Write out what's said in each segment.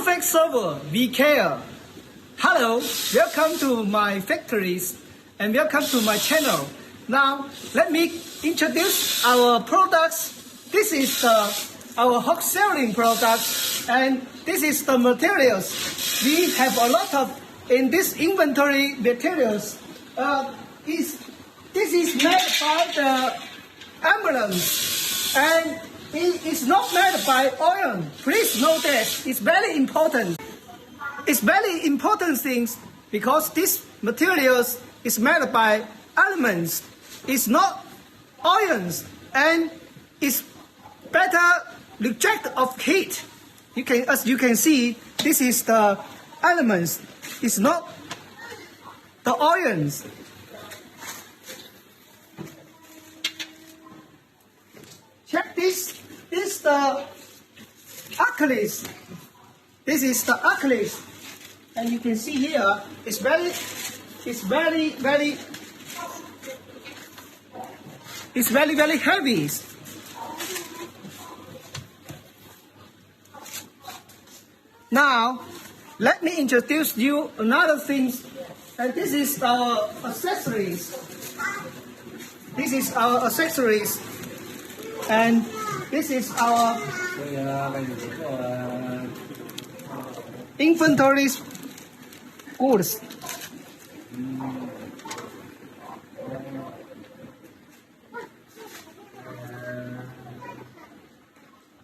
Perfect server, we care. Hello, welcome to my factories and welcome to my channel. Now, let me introduce our products. This is our hot selling products and this is the materials. We have a lot of in this inventory materials. This is made by the ambulance and it is not made by oil. Please know that. It's very important. It's very important things because this materials is made by elements. It's not ions and it's better reject of heat. As you can see, this is the elements. It's not the ions. Check this. This is the acrylic. This is the acrylic, and you can see here it's very heavy. Now, let me introduce you another thing, and this is our accessories. This is our accessories. And this is our inventory goods.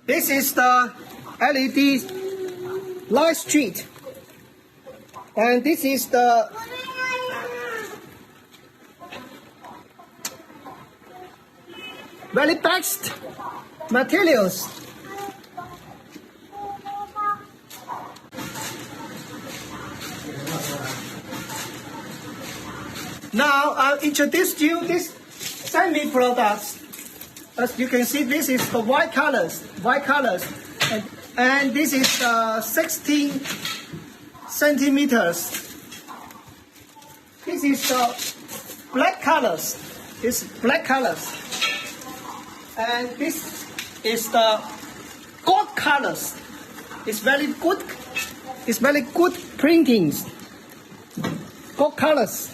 This is the LED light street. And this is the very best materials. Now I'll introduce you this semi products. As you can see, this is the white colors, and this is 16 centimeters. This is the black colors. This black colors. And this is the gold colors. It's very good. It's very good printings. Gold colors.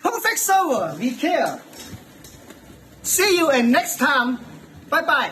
Perfect server. We care. See you and next time. Bye bye.